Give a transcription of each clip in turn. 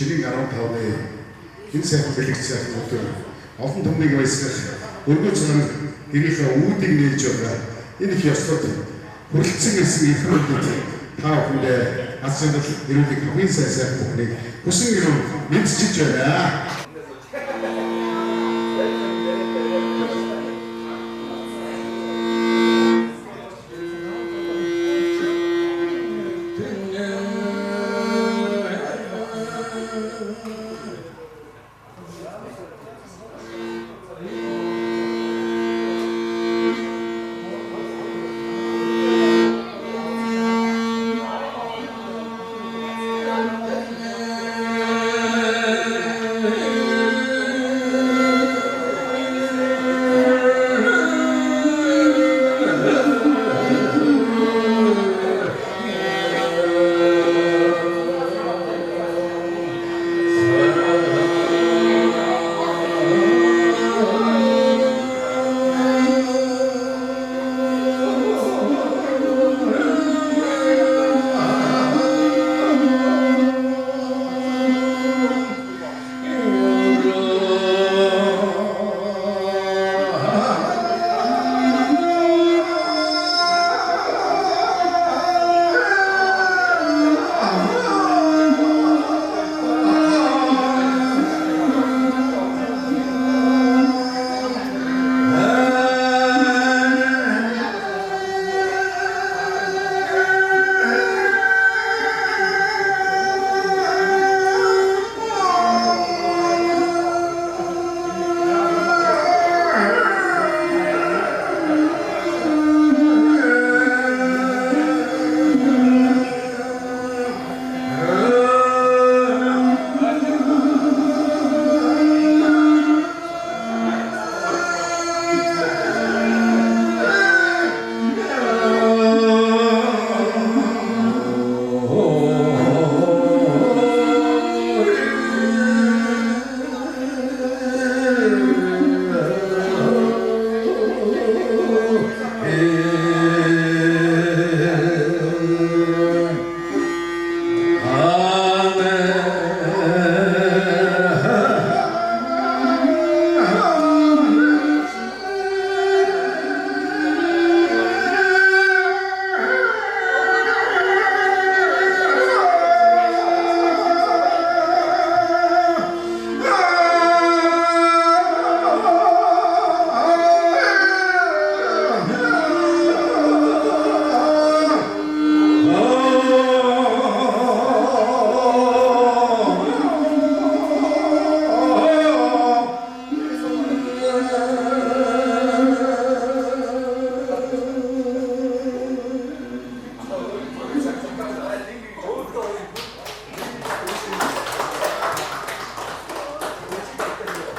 Ширийн 15-ны энэ сайхан бэлэгцсэн өдөр олон түмнийг баясгах өргөө цанаар гэрийнхээ үүдийг нээж байгаа энэ их ёслолд хүрэлцэн ирсэн их хүмүүст та бүхэндээ ацсан ирүүлэх хамгийн сайхан бүхнийг хүсэн ирүү мэдчилж байна.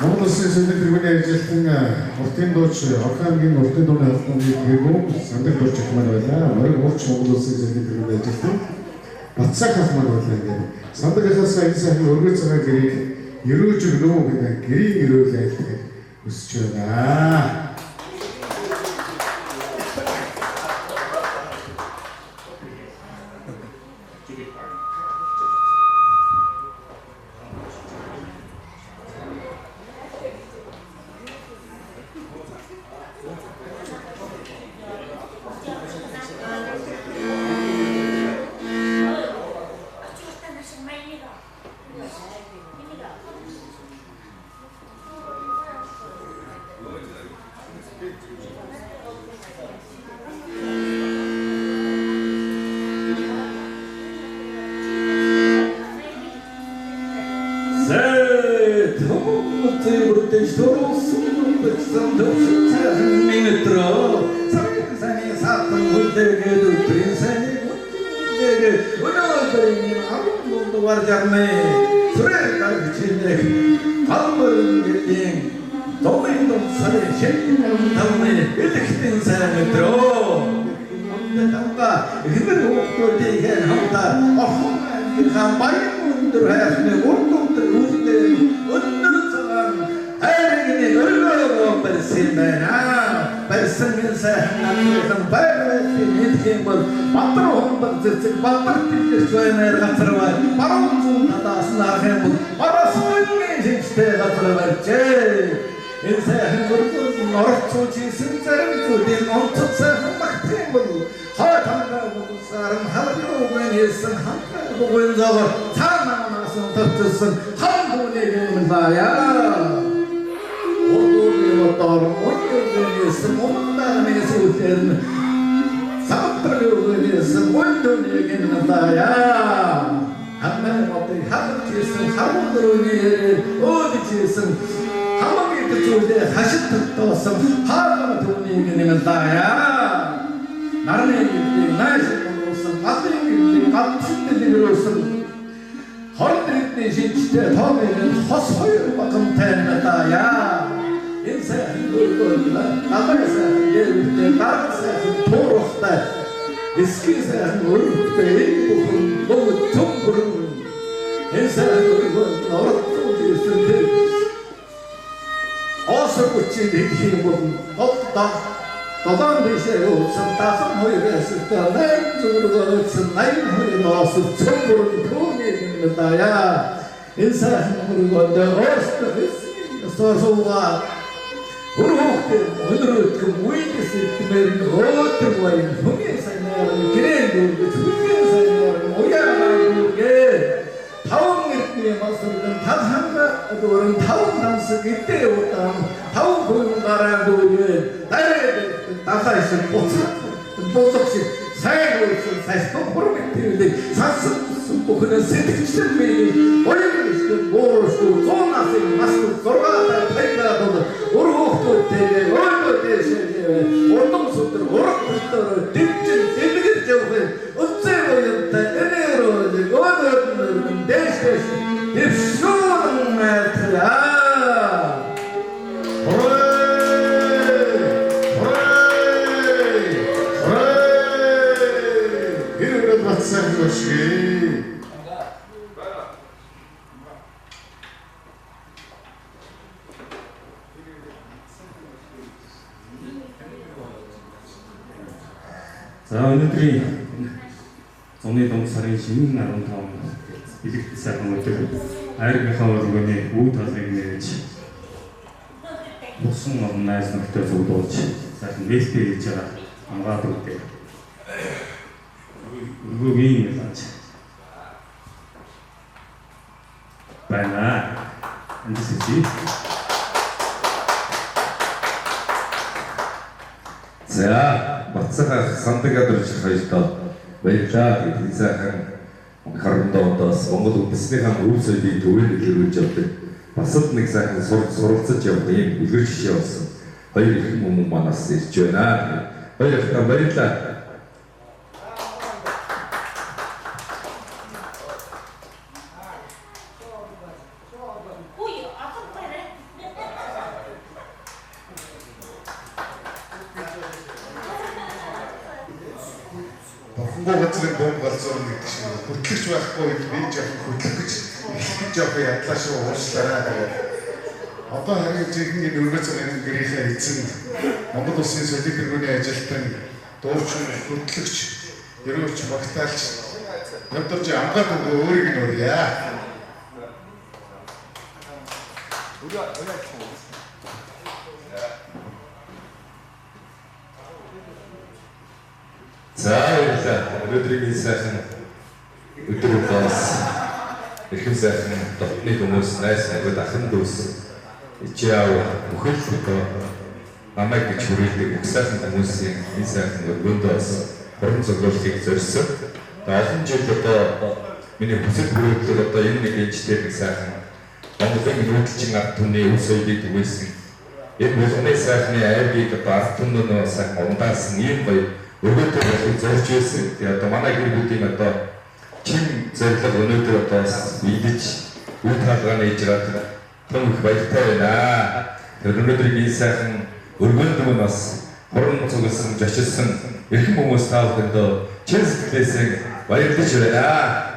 Монгол Улсын Соёлын тэргүүний ажилтан уртын дууч Орхон уртын дууны холбооны гэрүү сандаг дууч ахмаар байлаа. Морин урч Монгол Улсын Соёлын тэргүүний ажилтан Батсах ахмаар байлаа гэдэг. Сандаг ахаас энэ сайхан өргөө цагаан гэрийг ерөөж өгнө гэдэг гэрийн ерөөл айлтгах хүсэж байна. зүйртэй шөрөсөн бэлсэн төвшин минутроо саркисаны сатан хүлээгээд өдрийн сайн өнөөдрийн амтнд варжарны сүрээр гарчилээ хамбарын гэлэн томын сарын шин тавны электэн сайн өдрөө онтаага хэмээр хүүхдүүдийг хамтаа орхон хамбарын өндөр хайрны урдуур үлдээ өндөр цагаан хайрны өргөөгөө барьсимэна барьсан сайхан байрны нэгэн бол батар хомбар зэрэг батар тэлж байна газарваа баруун зүүн надаас нахын бол барасны жинтэй газарваа энэ сайхан өргөөс норцооч сэнцэн зүдэн онцог сайхан багтэн бол хаатангаа сарам халуугийн ясан хамтлагын завар цаанаас татсан хамбунийг мэлая ордоор моёгийн ясан монтаны сүлэн сатрын ясан моёгийн мэлая хамаа мотой хатчихсан хамдрууны өөдчихсэн хамаагийн зүйлээ хашид тоосон хаалга түүнийг нэмэлдая нарны найс болсон атын ганцхан нэрсэн хордны шинжтэй тоомын хос хоёр багамтай надая энэ сайн өөрөөр надаас ярьдээ надаас туурахтай эскизэн өөрөөр бүхэн бод цомбрын энэ сайн өөрөөр орцуулсан осогчийн хэдийн бол Тадан дэшээ усан тасан хоёрээс тань зүргөөсөн найн хоёроос цомбрын түүнийг мэдая инсан мөргөд ост сосова өрөөхтэй өнөрөдгөн үйдэс идмэр өдөр вайн хүмүүсээр гэрээ зүгээр уяанагэ таван иртний масрын тавханга өөрөн таван намсаг итэй утам таван хүн гараа дүүгээ 다사이스 보석식 사회로서 사실 포르메티를 사슴 그는 세트치는 메이 어린이들 모르고 소나스 마스크 돌아다 타이가도 오르고도 되게 얼도 되시게 어떤 소들 오르고도 딥진 딥게 저거 어째고였다 에네로 어느 대시 딥쇼는 메트야 За өнөөдрийн зуны дунд сарын шинэ 15 элект сайхан өдөр айргийнхаа өргөний үе талыг нээж бусан орон найз нөхдөд зөвлөж сайхан вэстэ хийж байгаа хамгаад өгдөө. Өргөгийн ялаач байна. Эндсэжи За бацсага сандаг адурч хайртаа баярлаа гэдэг сайхан харандоодоос Монгол үндэсний хаан өвсөдийн төвийн илэрүүлж явдаг бас л нэг сайхан суралцаж явах юм үлгэр жишээ болсон хоёр их хүмүүс манаас ирж байна. Баярлалаа баярлалаа. Бохомбогцлын бомб галзуурна гэдэг шиг хөтлөгч байхгүй би жоохон хөтлөгч жоохон ядлаа шүү уушлаараа тэгээд одоо харин жинхэнэ өргөц цагааны гэрийнхээ эзэн Монгол Улсын соёлын тэргүүний ажилтан дуучин хөтлөгч ерөөч багтаалч явдарч амгаад өгөө өөрийг нь урья. За өнөөдрийн сайхан өдрөөс эрхэм сайхан дотны хүмүүс найс нөхөд ахын дүүс ичээв бүхэл намайг гэж хүрээлдэг бүх сайхан хүмүүсийн энэ сайхан өргөндөөс хорон зөвлөлтийг зорьсон. Олон жил одоо миний хүсэл мөрөөдөл одоо энэ нэг ижтэй нэг сайхан Монголын нүүдэлчин ард түмний үе соёлыг түгээсэн. Энэ болгоны сайхны айргийг ард түмнөө сайхан ундаасан ийм гоё өргөдөө болохыг зорж байсан. Тэгээ одоо манай гэр бүлийн одоо чин зорилго өнөөдөр одоо идэж үе хаалгаа нээж байгаа том их баяртай байна. Тэр өнөөдрийн энэ сайхан өргөн дүн бас хорон цугласан зочилсон эрхэм хүмүүс та бүхэнд чин сэтгэлээсээ баярлаж байна.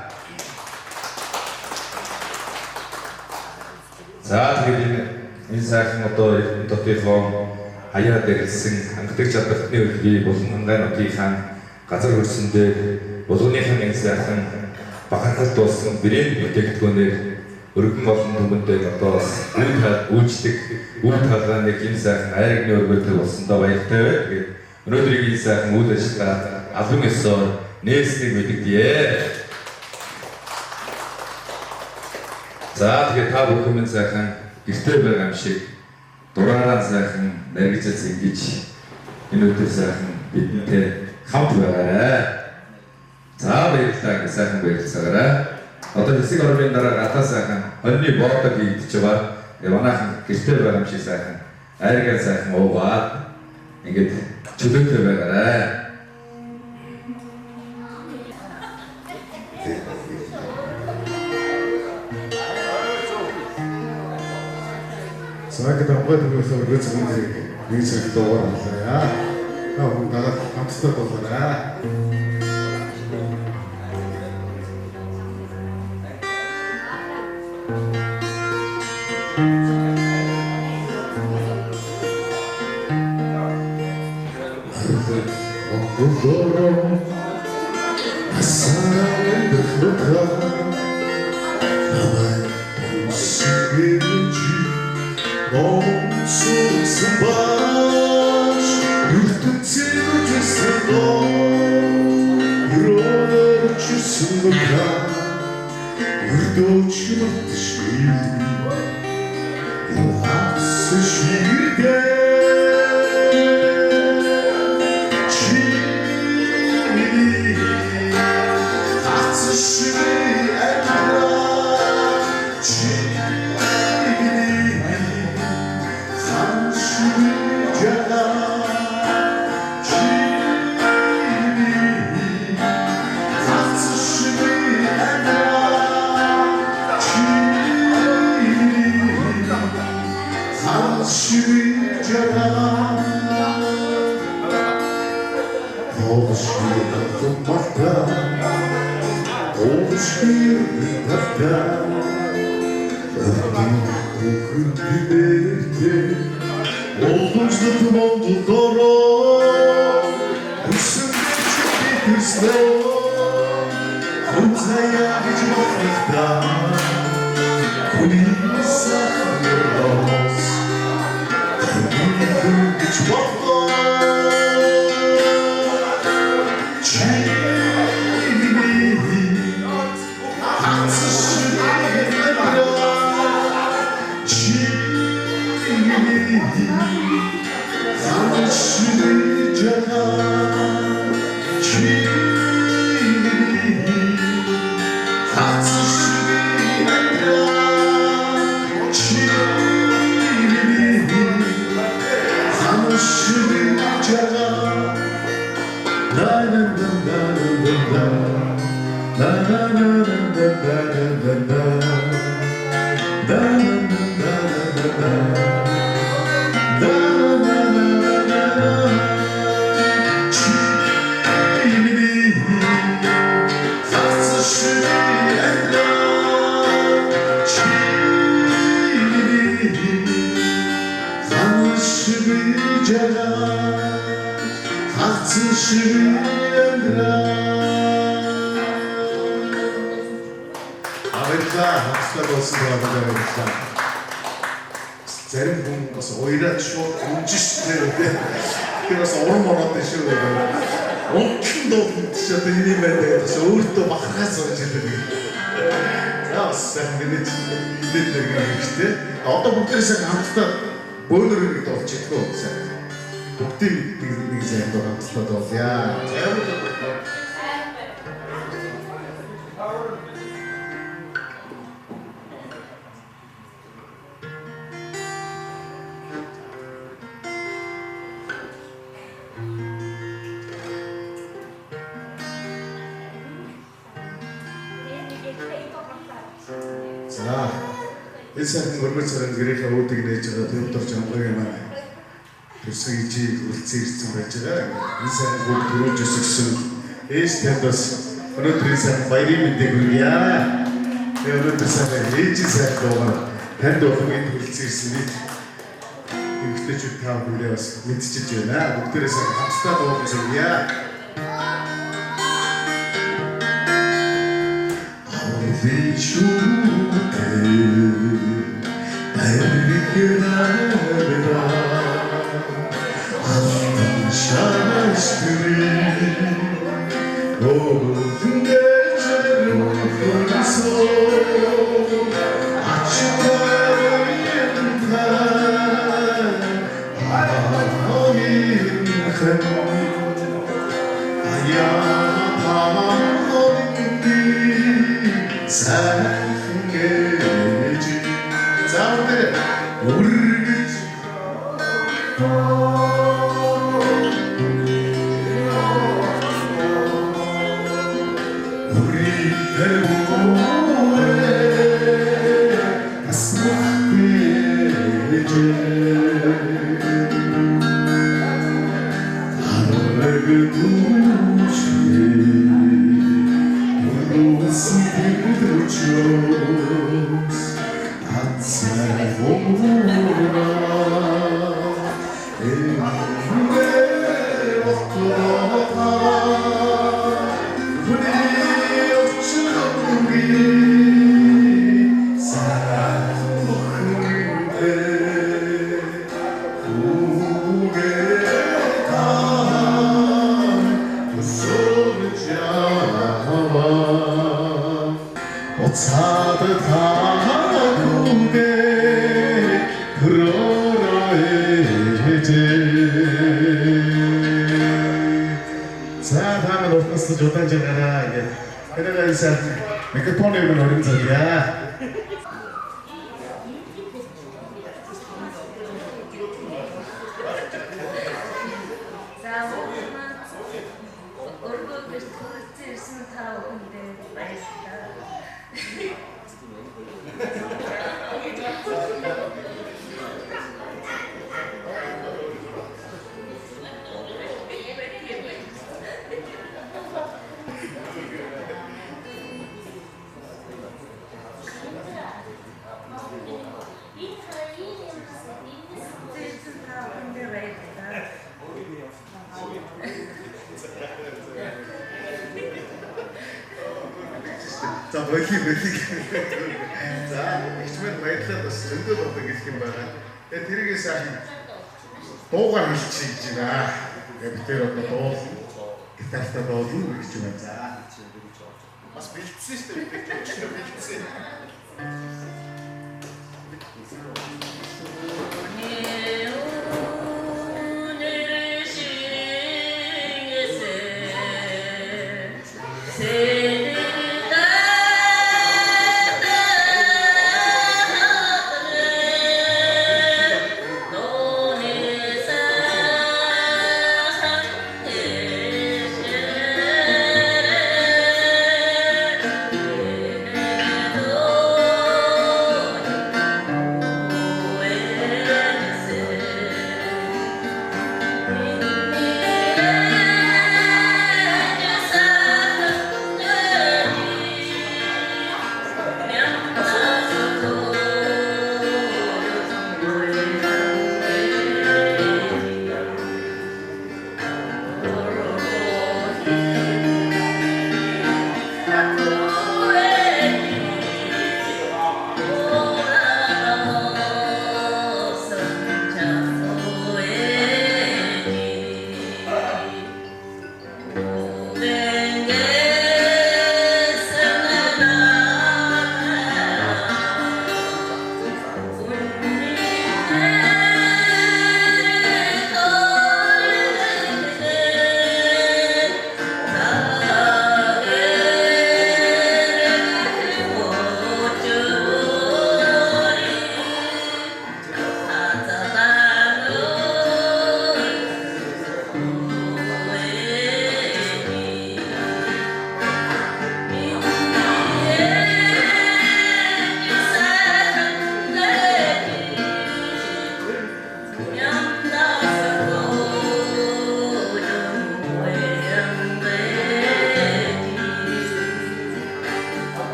За тэгээд энэ сайхан одоо дотоодын хаяа дээрсэн хангалттай чадварны үлгий болон хангаануудынхаа газар хөрсөндөө болгоныхан энэ сайхан бахархал дуусан брэнд бүтээгдэхүүнээр өргөн олон түмэндээ одоо үйлчлэх үйл хаалгааны энэ сайхан айрагны өргөдөл болсондоо баяртай байна. Тэгээд өнөөдрийн энэ сайхан үйл ажиллагаа албан ёсоор нээснийг мэдэгдэе. За тэгээд та бүхэн сайхан гэртээ байгаа юм шиг дураараа сайхан наригжած ингэж энэ өдөр сайхан бидэнтэй хамт байгаарай. За баярлалаа сайхан баярлцаагаарай. Одоо хэсэг орны дараа гадаа сайхан хоньны боодог хийгдэж байгаа. Манайхан гэртээ байгаа юм шиг сайхан айргаа сайхан уугаад ингэж чөлөөтэй байгаарай. Сагт амгад өгөөсөө рецепт нэг цаг дуугаар болоо. Та хүн дараа хамтдаа болоо. Зарим хүн бас уяраад шууд үнжиштэй үү. Тэр бас урам ороод шүү. Унтан дууч одоо энэ юм байна. Бас өөртөө бахархаас болж байдаг. Яас сэвнэж идэх хэрэгтэй. Одоо бүгдээрээ хамтдаа бөөнөрөнд болж идэх үү. Бүгдийн нэг зэйд хамтдаа дуулъя. За энэ сайхан өргөц царайнд гэрийнхээ үүдийг нээж байгаа Төвдөрч амлагийн маань төсөг ижийг үлцэн ирсэн байж байгаа. Энэ сайхан бүгд төрүүлж өсгсөн ээж танд бас өнөөдрийн сайхан баярын мэндийг хүргье. Тэгээ өнөөдөр сайхан ээжийн сайхан дуугаар танд өхөгийн үлцэн ирсэн нэг эмэгтэйчүүд та бүхэн бас мэдчихэж байна. Бүгдээрээ сайхан хамтдаа дуулсан зургия. За 다음은 오프스 조단지 가라 이게 그래가 이사 미크폰에 있는 어린 소리야. 자 오늘은 얼굴 찌르신 다 오는데 맛있다. За болиг. За ихчмэн баярлалаа бас зөндөө болдог гэх юм байна. Тэгээ тэрийгээ сайхан дуугаар хэлчих гэж байна. Тэгээ бид тэр одоо дуу гитартаа дуулна гэж байна. За бас бэлдсэн шүү дээ. Бэлдсэн.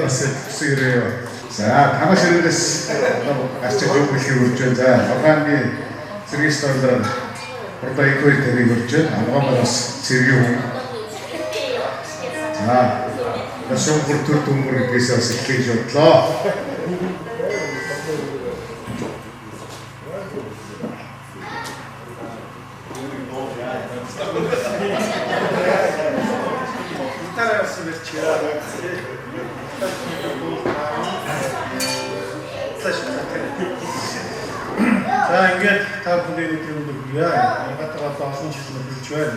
бас хэсгэрээ. За танаас ирээс гарч ирэх бүлгийг үрж байна. За Афгангийн цэргийн стандартаар одоо их үйл тавиг үрж байна. Афганаас цэргийн хүн. За шууд бүртүр дүнгээр гэдгээс бас ихлэж бодлоо. За ингээд та бүхэн өдрөнд өгье. Ягатгаа баасан жил мөрж байна.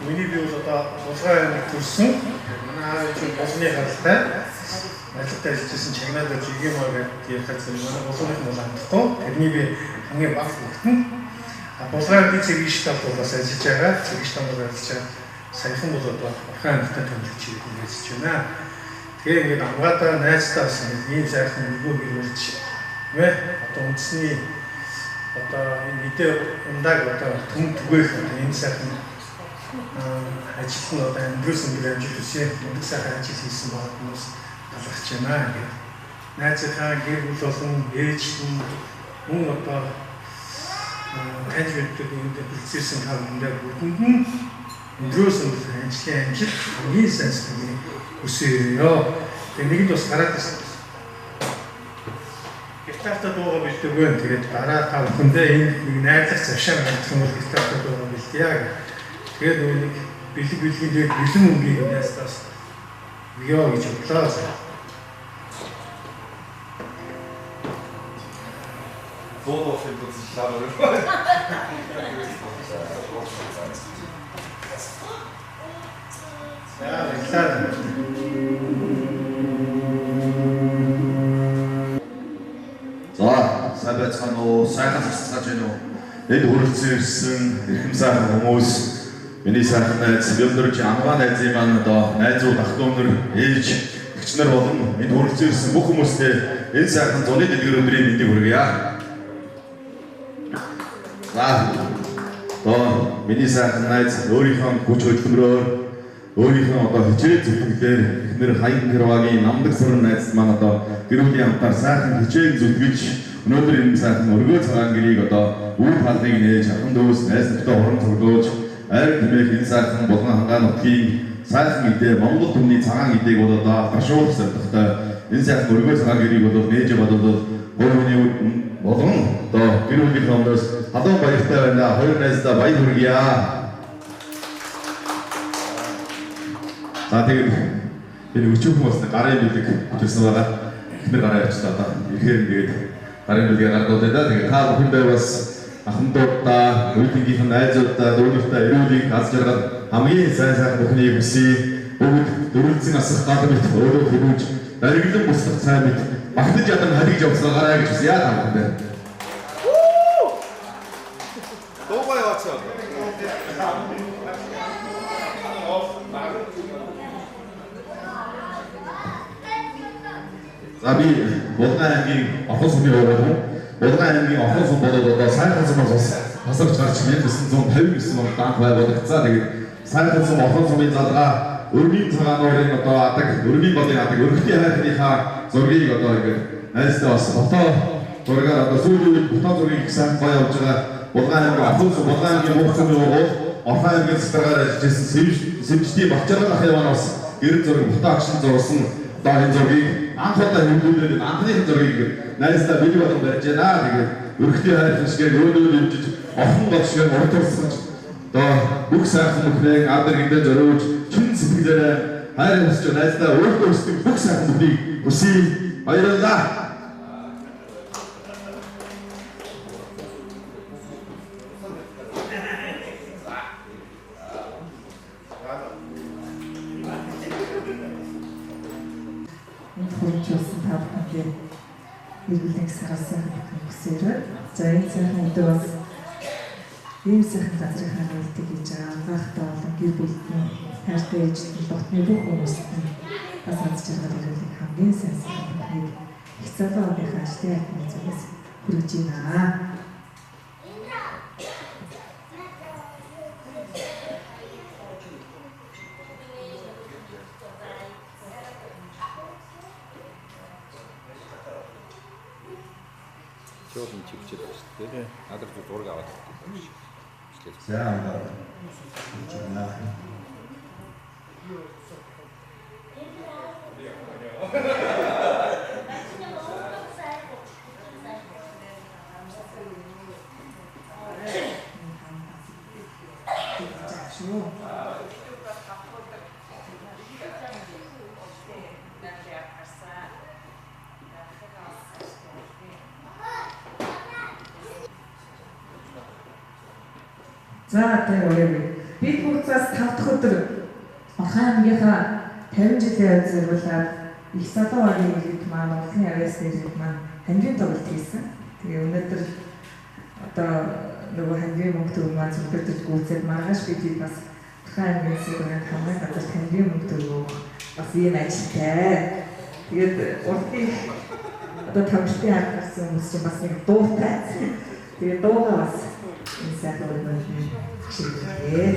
Миний би бол одоо улгаан аймаг төрсөн. Манай чинь босны харалтай. Ажилтаа ажиллажсэн чагнаад жигэм ороод ярихад манай босны бол амттай. Тэрний би хамгийн баг хөлтөн. Улгаан би цэгийн штаб бас ажиллаж байгаа. Цэгийн штабд ажиллаж саяхан бол одоо Орхон аймагтай томилж ажиллаж байна. Тэгээ ингээд амгаадаа найзтаа бас ийм сайхан өгөө гэрүүлж вэ? Одоо үндэсний одоо энэ мэдээ ундаг одоо түн түгээх энэ сайхан ажил нь одоо амьдруулсан гэж амжилт хүсье. Үнэхээр сайхан ажил хийсэн баг хүмүүс талархаж байна гэх. Найзынхаа гэр бүл болон ээж мөн одоо ажлуудад үүнд процессын хаалганд бүгдэнд нь өндрөөсөн ажлын амжилт хамгийн сайн сэтгэл хүсье. Тэгээ нэг нь бас гараад ирсэн. Гитартаа дуугаа бэлдээгүй. Тэгээд дараа та бүхэндээ энэ нэг найрлах завшаа гаргах юм бол гитартаа дуугаа бэлдээе. Тэгээд нэг бэлгийн дээр бэлэн өнгийг найстаас бийоо гэж бодлоо. Дуу film posicionado. За, сайн байцгаана уу? Сайхан цацгаж байна уу? Энд хүрэлцэн ирсэн эрхэм сайхан хүмүүс, миний сайхан найз, Бэлдэрч Амгаан найзын маань одоо найзууд, ах дүү нар, ээж, эгч нар болон энд хүрэлцэн ирсэн бүх хүмүүстээ энэ сайхан зуны дэлгэр өдрийн мэндийг хүргье. За, миний сайхан найз өөрийнхөө хүч хөдөлмөрөөр өөрийнхөө одоо хичээл зүтгэлээр эхнэр Хаян Тэрвагийн намдаг сарн найз маань одоо гэр бүлийн хамтаар сайхан хичээл зүтгэлж өнөөдөр энэ сайхан өргөө цагаан гэрийг одоо үр хаалгыг нээж ахын дөөс найз нартай хорон цуглуулж айр тэмээх энэ сайхан Булган хангаан нутгийн сайхан идэ Монгол түмний цагаан идээг бол одоо гашуур сэрдэгтэй энэ сайхан өргөө цагаан гэрийг бол нээж бодвол өөрөний болон одоо гэр бүлийн хамтаас халуун баяртай байна. Хоёр найздаа баяр хүргье. За тэгээд энэ өчүүх хүмүүстэй гарын бэлэг хүчсэн байгаа. Эхнэр гараа явчихлаа одоо. Ихээр ингээд гарын бэлгээ гардуулъя да. Тэгээд та бүхэндээ бас ахмадуудаа, үйлдвэрийн найзуудаа, дүүнэртэй эрүүлийг аз жаргал хамгийн сайн сайхан бүхнийг хүсье. Бүгд дөрвөлцэн асах гал мэт өөрөө хөрвж, дариглан буслах сайн мэт багтаж ядан халигж явцгаарай гэж хүсье та бүхэндээ. Дуугаа яваач. За би Булган аймгийн Орхон сумын орон Булган аймгийн Орхон сум болоод одоо сайхан сумаас хасагч гарч 1959 онд данх байгуулагдсан. Тэгээд сайхан сум Орхон сумын залгаа өргөний цагаануурын одоо адаг өргөний болын адаг өргөтийн хайрныхаа зургийг одоо ингээд найзтай бас фото зургаар одоо сүүлийн фото зургийг сайн гоё явж байгаа. Булган аймгийн Орхон сум Булган аймгийн Орхон сумын Орхон аймгийн цэцэргээр ажиллаж байсан Сэвжтийн Бачаргал ах яваа бас гэр зураг фото агшин зурсан. Одоо энэ зургийг анх удаа хэмжүүлээд анхны зургийг найзтай бий болгон барьж байна. Тэгээд өргөтийн хайр шиг өөрөө хэмжиж орхон гол шиг урдулсан. Одоо бүх сайхан бүхнийг адар гидэ зориулж чин сэтгэлээрээ хайр хүсч найзтай өөртөө хүсдэг бүх сайхан бүхнийг хүсье. Баярлалаа. Иргэлэг сагалсан хүсээрээ за энэ сайхан өдөр бас ийм сайхан газрын хаан үлдэх гэж байгаа анхаарахтаа болон гэр бүлийн хайртай ээжтэй дотны бүх хүмүүст бас аз жаргал ирүүлэх хамгийн сайн сайхныг их цалин оныхаа ажлын яатны зүгээс хүргэж байна. Чуулын чивчээд байна шүү дээ. Надад зураг аваад байна. За амбаа. За тэгээ үргэлж бид хугацаас 5 дахь өдөр Орхон аймгийнхаа 50 жилийн зориулаад их салуу багийн иргэд маань улсын авиас иргэд маань хамгийн тоглолт хийсэн. Тэгээ өнөөдөр одоо нөгөө хамгийн мөнгө төгрөг маань зөвлөдөж гүйцээд маргааш бид бас Орхон аймгийн зөвлөмж хамгийн гадаад хамгийн мөнгө төгрөг бас ийм ажилтай. Тэгээд урдын одоо тавчтын хард гарсан хүмүүс чинь бас нэг дуутай. Тэгээ дуугаа бас энэ сайхан өрнөний чиглэлээ.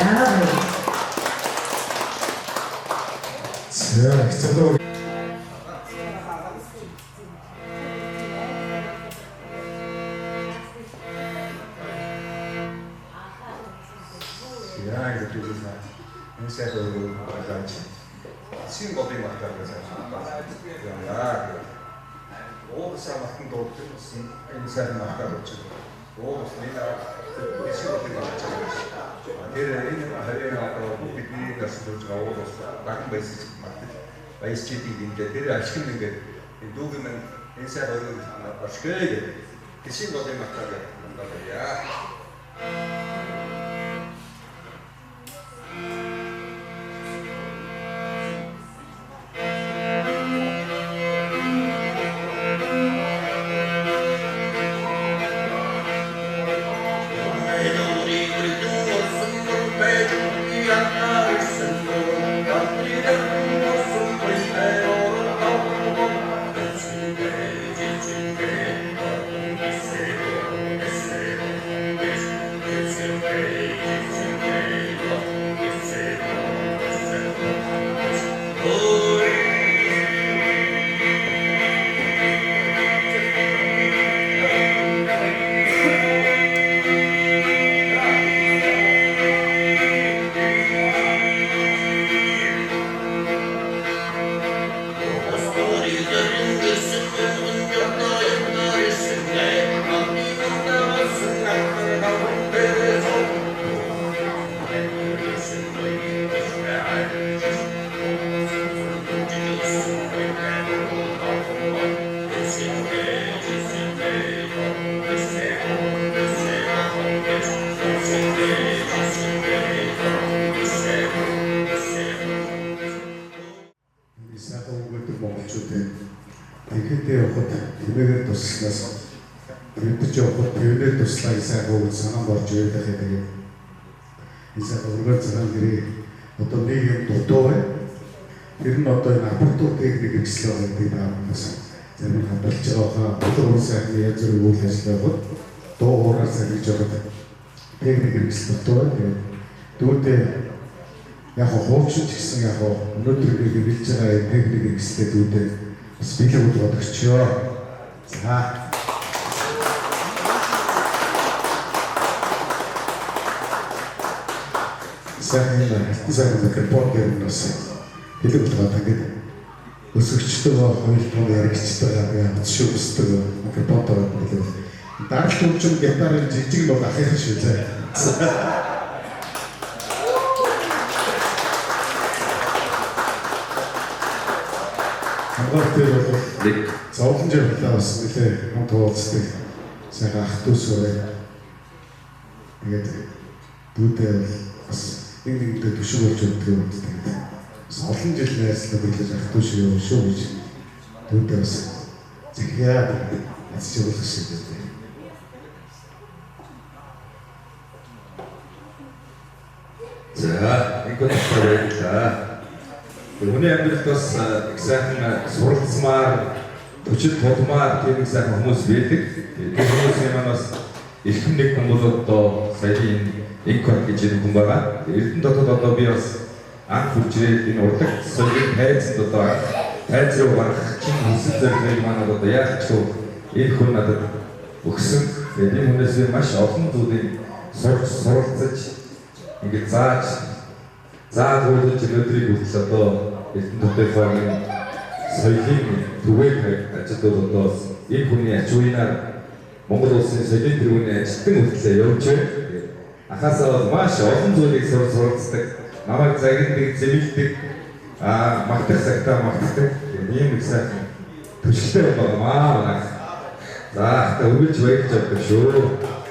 За хэцүү. Яа гэдэг юм бэ? Энэ сайхан ойлаач. Син годын матар гэсэн. Яа. Оосаа матан дуудсан энэ сайхан матар учраас оос нэлээд эсрэг годын матар. Тэр энэ харьяа бидний гасдуулж оос баган байсан матар. Баясчдын ингээд тэр ашиг ингээд дүүгэн энэ сайхан ойлоо ашигтэй. Эсрэг годын матар гэдэг яа. Тэгэхдээ явахад тэмээгээр туслахаас мэдээж явахад тэмээгээр туслах сайхан үг санаа борж ирэх гэдэг. Ийсээ өргөөр цагаан гэрээ одоо нэг юм дутуу бай. Тэр нь одоо энэ апартуу техник хэрэгслээ гэдэг таамагаас зарим хадгалж байгаа болон сайхан яаж зэрэг үйл ажиллагаа дуу хоороо сахиж байгаа техник хэрэгсэл дутуу бай. Дүүдээ яг хоогшиж гэсэн яг өнөөдөр хэрэгжилж байгаа техник хэрэгслээ дүүдээ бас бэлэг бодогчоо. За. Сайн микрофон гэрнээс бэлэг бодоод ингээд өсөгчдөг хоёр тоо яригчдаг яагаад шүүсдэг микрофон дороод бэлэг. Даралт хөгжим гитарын жижиг бол ахих шүү дээ. Хамгаалалтын бол зовлон жавлаа бас нэлээ хамт уулздаг сайхан ах дүүс өрөө. Тэгээд дүүдээ бас нэгдээ төшөө болж өгдөг юм байна. Бас олон жил найзлаа биелэж ах дүүс юу шүү гэж дүүдээ бас зэхяа асчруулах шиг байна. За, энэ гоо Хүний амьдралд бас их сайхан суралцмаар, төчил тулмаар тийм их сайхан хүмүүс байдаг. Тэр хүмүүсийн маань бас эрхэм нэг хүн бол одоо саяын инкорд гэж юм хүн байгаа. Эрдэнэ дотоод одоо би бас анх хүчрээд энэ урлагт соёлын хайцанд одоо хайц руу гарах чинь хүсэл зорилгыг маань одоо яаж ч энэ хүн надад өгсөн. Тэгээд энэ хүнээс маш олон зүйлийг суралцаж ингээд зааж өнөөдрийг хүртэл одоо Эрдэнэ дотоодын соёлын түгээх ажилтнууд одоо энэ хүний ач уянаар Монгол улсын соёлын тэргүүний ажилтан хүртэл явж байна. Ахаасаа маш олон зүйлийг суралцдаг, намайг загиндаг, зэмлдэг, магтах цагтаа магтдаг ийм их сайхан төсөлтэй байна. За, та үргэлж баярлж авдаг шүү.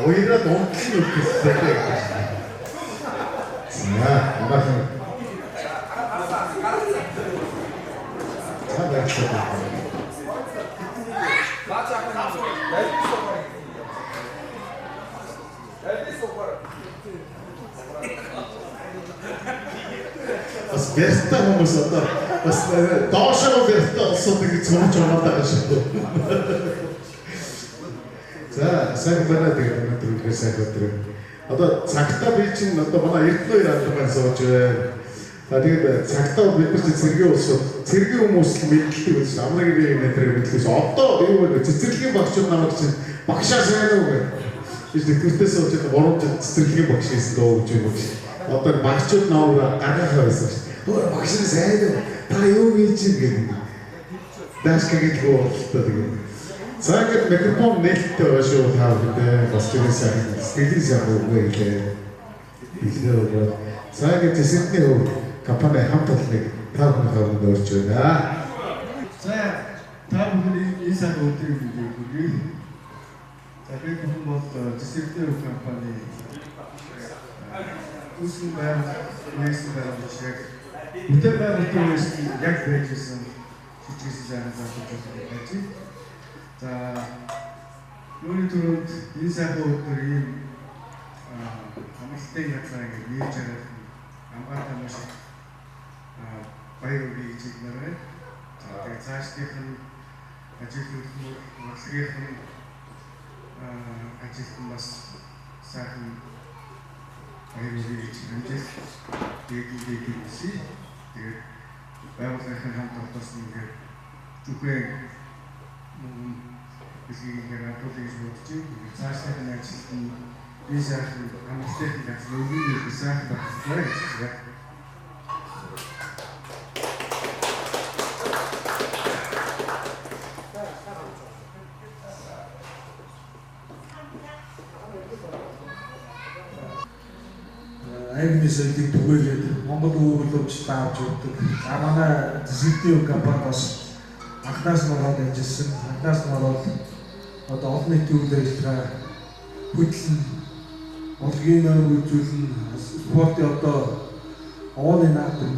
Ойроо донтлын үгтэй байдаг. За, амархан. За, баярлалаа. Бас гэртээ хүмүүс одоо бас доошоо гэртээ олсод ингэж сурч байгаа даа шүү. За сайн байна гэдэг нь түрүүгээр сайн өдөр. Одоо цагтаа би чинь одоо манай Эрдэнэ яадаг сууж байна. Тэгээд цагтаа бид нар чинь цэргийн улсууд цэргийн хүмүүс л мэдлдэг гэж амраг нэг мэдлээс одоо юу вэ цэцэрлэгийн багшууд намайг чинь багшаа сайн уу гэх. Бид нэгтээс сууж 3 жил цэцэрлэгийн багш хийсэн дөө гэж юм шиг. Одоо багшууд наа гаргахаа байсан шүү. Өөр багш нь сайн уу? Та юу хийж юм гэх. Даашкагийн боолтой тэгээд. Цагт микрофон нээлттэй байгаа шүү та бүхэнд бас тийм сайн сэтгэлийн сайн үгүй гэлээ. Ихнээ цагт зэсэтний хөв компани хамт олныг та бүхэнд өрч байна. За та бүхэн энэ сайн өдрийг мэдээгүй. За би хүн бол зэсэтний хөв компани үсэн байр нэгсэн байр шиг үтэр байр үсэн яг байжсэн жижигсэн сайн зааж байна. За юуны төрөнд энэ сайхан өдөр ийм амралтын язгаа ингэ нээж авах амгаалтай маш баяр үргэлж хийгнэрээ. За тэгээд цаашдынх нь ажил хөдөлмөр, урлагийнх нь ажилт нь бас сайхан баяр үргэлж амжилт дээгүүдээг хийсэн. Тэгээд байгууллагын хамт олдсон ингээд зүгэн Бэлгийн радиолыг бодож байна. Цаашдын ажилт нь би сайхан амжилттай ажил өгнө гэж сайхан байна. Аймгийн соёлыг түгээгээд Монгол өвөглөмж таавж өгдөг. За манай зэсгэлтийн компани бас анхнаас нь ороод ажилласан. Анхнаас нь ороод одоо олон нийтийн үйл ажиллагаа хөтлөн урлагийн нойр үзүүлэн спортын одоо ооны наадам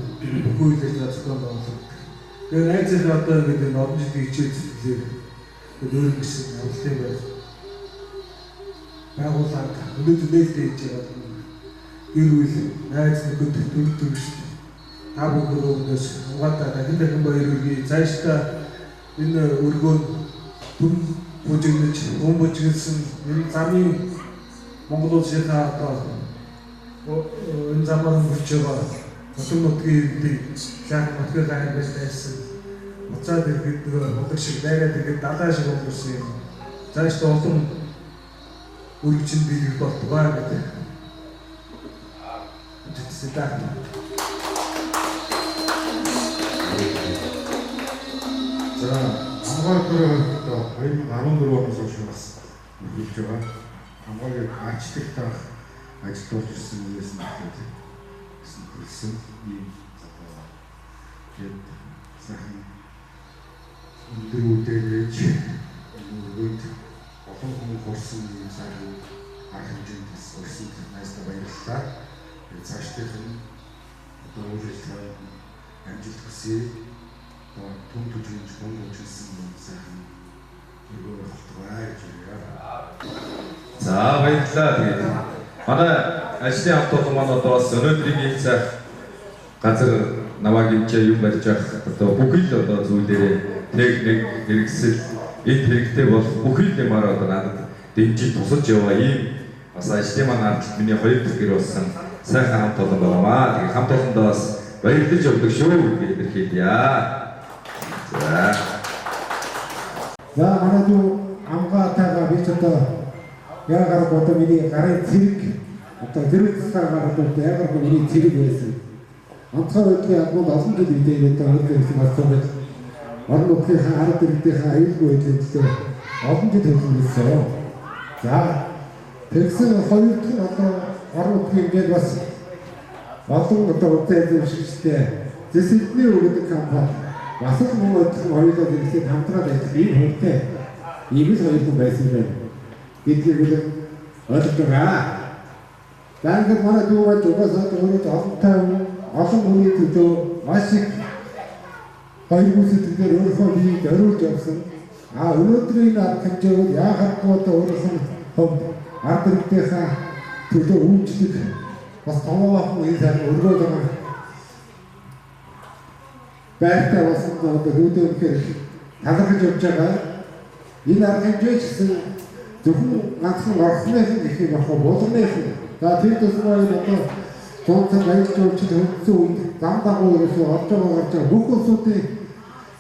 бүх үйл ажиллагаа зохион байгуулдаг. Тэгээд найзын одоо ингээд энэ олон жилийн хичээл зүтгэлээр өөр гэсэн авалтын байр байгууллага өнөөдөр нээлттэй хийж байгаа гэр бүл найз нөхөд төлөвлөж та бүхэн өрөөс угаатаа дахин баяр хүргэе. Цаашдаа энэ өргөө түн бүжиглэж, бөмбөжгэлсэн энэ замын Монгол улсынхаа одоо энэ замаар хурж байгаа Хотын нутгийн сайхан нутгийн гайхал байсан. Буцаад ирэхэд нэг шиг дайраад ирэхэд далай шиг өнгөрсөн юм. Цаашдаа олон үргэлжлэн биелэх болтугай гэдэг. Тэсэдаа. За хамгаалалтын 2014 оноос хойш бас үргэлж байгаа. Хамгаалагыг ачдаг таах ажилтуулж ирсэн үеэс нь хэлсэн ийм тэгээд сайхан өндөр үдээлж өргөд олон хүн хорсон ийм сайхан арга хэмжээнд бас өрсөн найстай баярлалаа. Тэгээд цаашдын одоо үйл ажиллагаа амжилт хүсье. Түн түжинж хүн хүчилсэн сайхан өргөө болтугай гэж яриа. За баярлалаа. Тэгээд манай ажлын хамт олон маань одоо бас өнөөдрийн ийм цаг газар наваг хэмжээ юм барьж авах одоо бүхэл одоо зүйлээрээ техник хэрэгсэл энэ хэрэгтэй бол бүхэл юмараа одоо надад дэмжиж тусалж яваа ийм бас ажлын маань ард миний хоёр дахь гэр болсон сайхан хамт олон байгаамаа. Тэгээд хамт олондоо бас баярлаж явдаг шүү гэж илэрхийлье. За манай дүү амгаатайгаа би ч одоо яагаад одоо миний гарын цэрэг одоо зэрэгцээр гараад яагаад миний цэрэг байсан. Онцгой байдлын албанд олон жил мэдээ одоо хөрөнгө ирсэн асуугаад орон нутгийн ард иргэдийн аюулгүй байдлаар олон жил төлөвлөсөн. За тэгсэн хоёр дахь одоо орон нутгийн ингээд бас олон одоо үйл ажиллагаатай зэсэлтний өгдөг компани бас л мөн хоёулаа зэрэгцээ хамтраад ажиллах ийм хэрэгтэй ийм л хоёр хүн байсан юм байна. Гэдгийг ойлгож байгаа. Дангад манай дүүгээ угаасаа өөрөд олон хүний төлөө маш их хоёр бүсэдгээр өөрийнхөө биеийг зориулж явсан. Өнөөдрийн арга хэмжээг яагаад одоо өөрийнхөө хувьд ард иргэдийнхээ төлөө үйлчлэх бас томоохон энэ сайн өргөд байгаа. байртай болсон одоо хүүдээ үнэхээр талархаж явж байгаа. Энэ арга хэмжээ гэсэн зөвхөн ганцхан орхных нь их юм ахаа болгоных нь. За тэр тусмаа одоо тонцон ажиллаж явж höндсөн үед зам дагуу ерөөсөө орж байгаа бүх улсуудын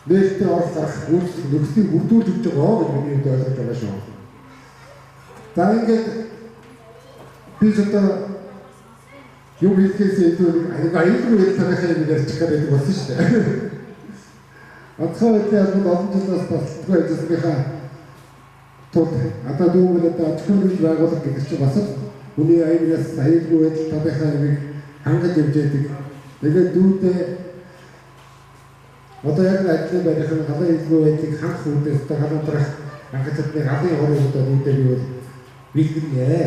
нээлттэй оролцох нөхцөлийг бүрдүүлж өгч байгаа гэж миний хувьд ойлгож байгаа шүү. За ингээд би ч одоо юм хэлхээс илүү аюулгүй талхаа юм ярьчих гэдэг болсон шүү дээ. Атхаа үеийн олон жилээс болтгоо ажилласныхаа тул одоо дүүмэл одоо ачхүүрийн байгууллага гэдэг чинь бас үний аюулаас аюулгүй талхаа юмыг хангаж явж байдаг. Тэгээд дүүдээ одоо яг ажлын байрны халуун илүү байдгийг ханх үүдээс одоо халуунтрах анхаацны халуун хорыг одоо дүүдээ бий бол бэлгэнэ.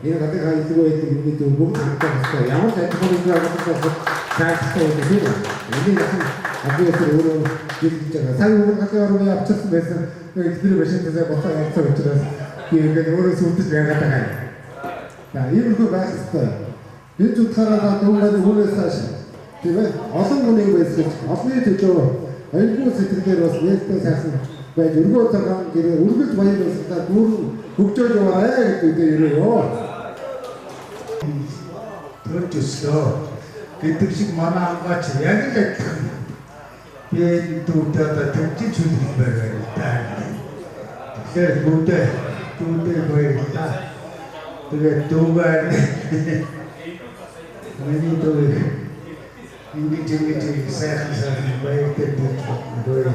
Энэ халуун илүү байдаг юмний дүү бүгд хангах ямар ч ажлын байгууллагаас цааштай байдаг юм. Энийг абиэсэр өөрөө хэлж байгаа. Сайн өөр халуун явчихсан байсан. Тэр бишэнтэй боцоо явцсан учраас би ингээд өөрөө сүлдэж байгаад байгаа юм. За иймэрхүү байх ёстой. Энэ утгаараа дүүмэл хүнээс хаш тийм олон хүний байсан олонний төлөө аюулгүй сэтгэлээр бас нээлттэй сайхан байж өргөө цагаан гэрээ үргэлж баяр байсаа дүүрэн хөгжөөж яваарай гэдэг ирээё. төрж өслөө гэдэг шиг манай амгаач яг л адилхан би дүүтэй одоо төвчж хүлээж байгаа юм да. Тэгэхээр дүүтэй баярлалаа. Тэгээд дүүгээр миний дүү ингэж сайхан баяртай дүүтэй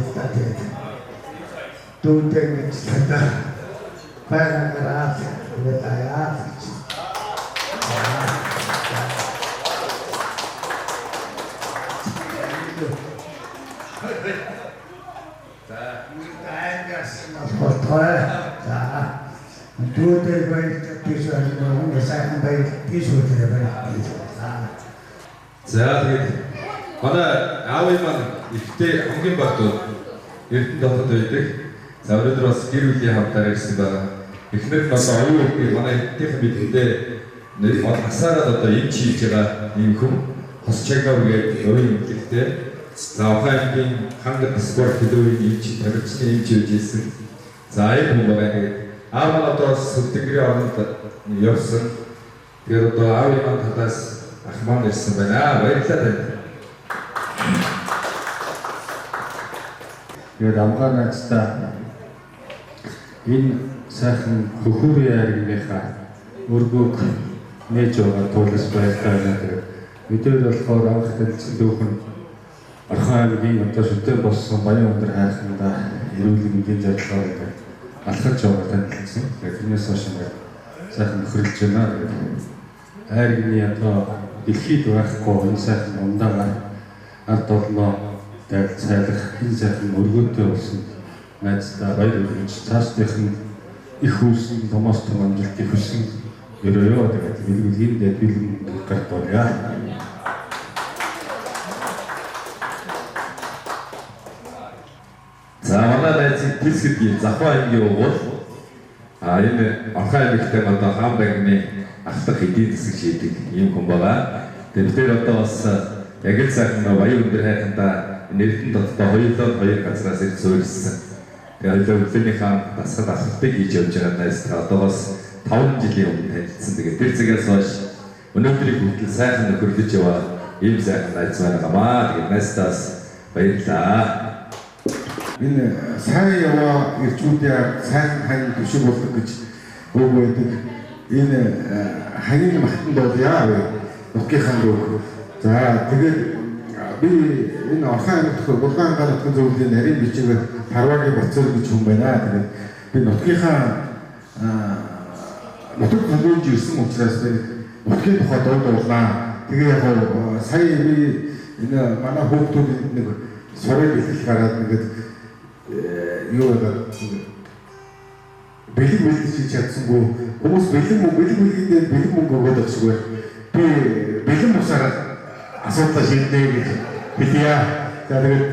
дүүтэй гэж тата баяраа мэдаяа. Дүүтэй баяртай бишээ сайхан баяр бишээ баяр. За тэгээд манай аавын маань ихтэй хамгийн багт Эрдэнэ дотоод байдаг. За өнөөдөр бас гэр бүлийн хамтаар ирсэн байгаа. Эхнэр нь одоо оюун үрдний манай эднийхэн бидэндээ нэг асаараад одоо энэ хийж байгаа юм хүм хос чагнав гэдэг өөрийн үнэлтэйтэй. За ухаангийн хангад спорт төлөвийн эмч тавьчихсан эмч хийж ирсэн. За энэ хүн байгаа. Аав маань одоо сүлдэнгэрийн оронд явсан. Тэгээд одоо аавын маань талаас ах маань ирсэн байна. Баярлалаа танд. Тэгээд амгаанацтай энэ сайхан хөхүүрийн айргийнхаа өргөөг нээж байгаа тулс баярлалаа гэдэг. Мэдээж болохоор анх танилцсан дүүхэн Орхон аймгийн одоо шүтэн болсон баян өндөр хайрханда эрүүл мэндийн зорилгоор алхаж яваа танилцсан. Тэрнээс хойш сайхан нөхөрлөж байна. Айргны одоо дэлхийд байхгүй энэ сайхан ундагаар ард олноо цайлах энэ сайхан өргөөтэй болсон найздаа баяр хүргэж цаашдынх нь их үүсэн томоос том амжилтыг хүсэн өрөөё гэдэг билгүүлийн бэлэн гарт байна. За манай найз Тэсгэдгийн Завхаа аймгийн угуул энэ Орхон аймагтай одоо хаан байгны ахлах эдийн засаг шийдэг юм хүн байгаа. Тэгэхээр одоо бас яг л сайхан баяр өндөр хайхандаа Эрдэнэ дотор хоёр газраас ирж суурилсан. Тэгээд хоёулаа өглөөнийхөө дасгал ахлалтыг хийж явж байгаа найзтай одоо бас 5 жилийн өмнө танилцсан. Тэгээд тэр цагаас хойш өнөөдрийг хүртэл сайхан нөхөрлөж яваа ийм сайхан найз байгаамаа. Тэгээд найзтаас баярлалаа. Энэ сайн яваа ирчүүдээ сайхан хань төшиг болдог гэж үг байдаг. Энэ ханийн махтанд бол яа вэ? Нутгийнхаа үг. За тэгээд би энэ Орхон аймагт Булган ганц нутгийн зөвлөлийн нарийн бичгээр Харвагийн Бацар гэж хүн байна. Тэгээд би нутгийнхаа нутаг төлөвлөж ирсэн учраас би нутгийн тухай дуулаа. Тэгээ яг сая би энэ манай хүүхдүүд нэг сурал бэлтгэл гараад ингээд юу гэдэг бэлэг хийж чадсангүй хүмүүс бэлгийн мөнгө өгөөд өгсгүй би бэлэн усаар асуудал шийднэ гэж хэлье. Тэгээд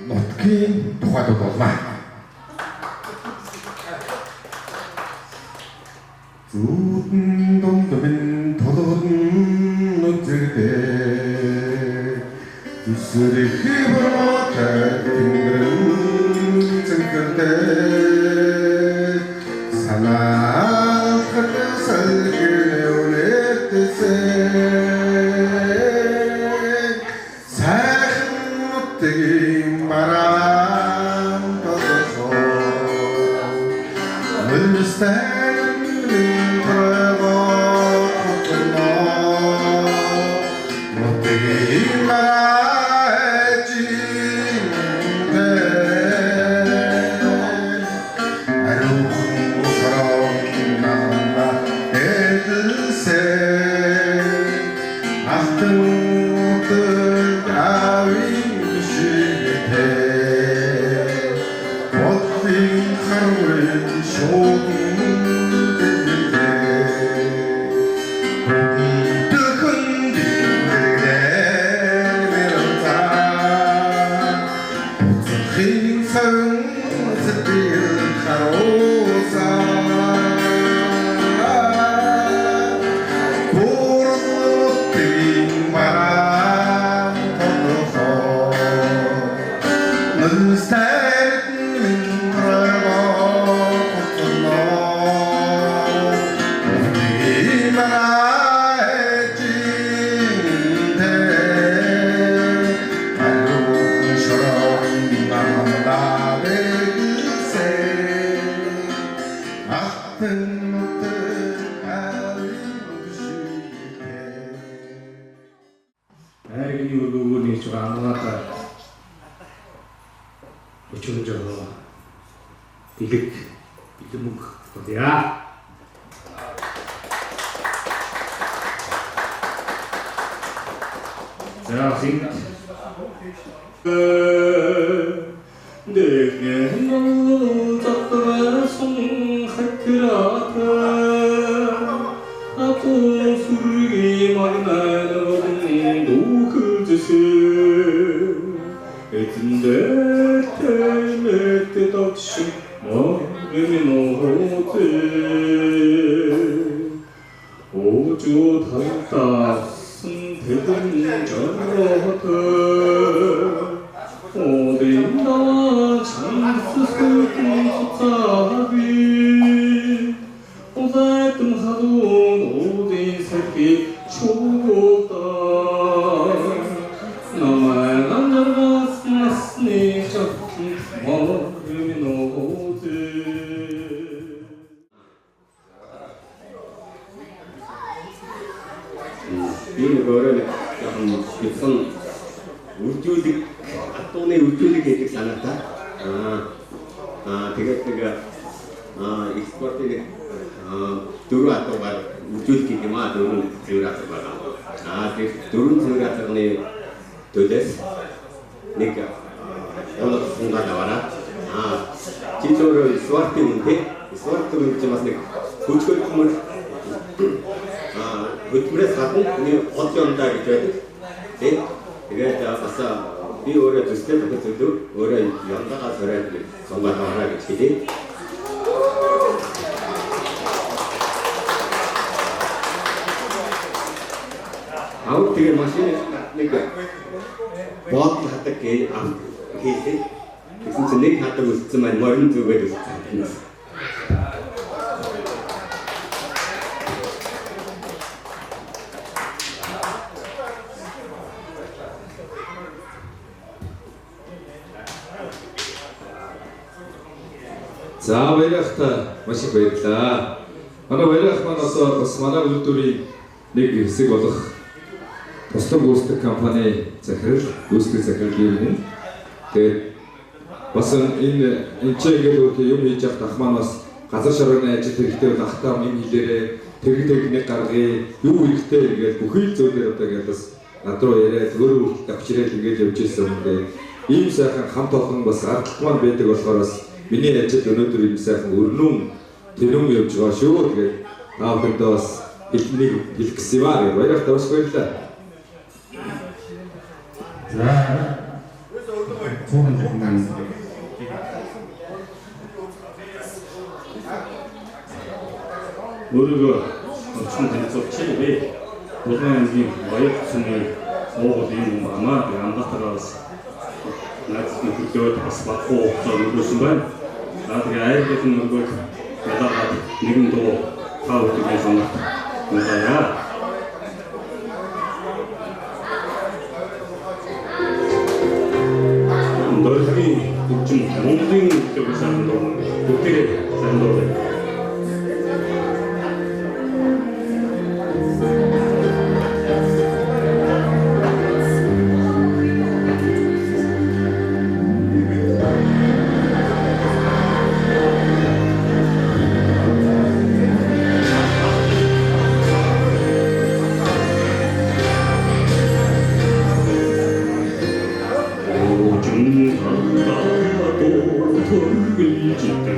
нутгийн тухайд болмаа. Зүудэн дундмэн толгон нүцэгдээ За баярлалаа. Маш их баярлалаа. Манай баярлах маань одоо бас манай үйлдвэрийн нэг хэсэг болох туслан гүйцэтгэх компани захирал, гүйцэтгэх захирал юм. Тэгээд бас энэ чигээр юм хийж явах ах маань бас газар шорооны ажил хэрэгтэй бол ахтаа минь хэлээрээ тэрэг техник гаргая, юу хэрэгтэй ингээд бүхий л зүйлээр одоо ингээд бас над руу яриад өөрөө авчирэл ингээд явж ирсэн юм дээр ийм сайхан хамт олон бас аргалт маань байдаг болохоор бас миний ажил өнөөдөр ийм сайхан өрнөн тэрүүн явж байгаа шүү. Тэгээд та бүхэндээ бас хэлнийг хэлэх гэсэн юм аа. Баярлалаа, бас баярлалаа. За. Цохон хүмүүс өөрийгөө орчин танилцуулж байна. Улаан аймгийн Баяр цэгийн Монгол ийм байна. Ангатараас наадмын төлөөд бас баггүй хугацаа өнгөрсөн байна. Наадмын айлгын мөргөд ялаад нэгэн дуу тав үтгэж санагт ундаа. Дөрөвний хүчин Монголын төлөв сайн дуу бүгдээ сайн дуу. Torgil città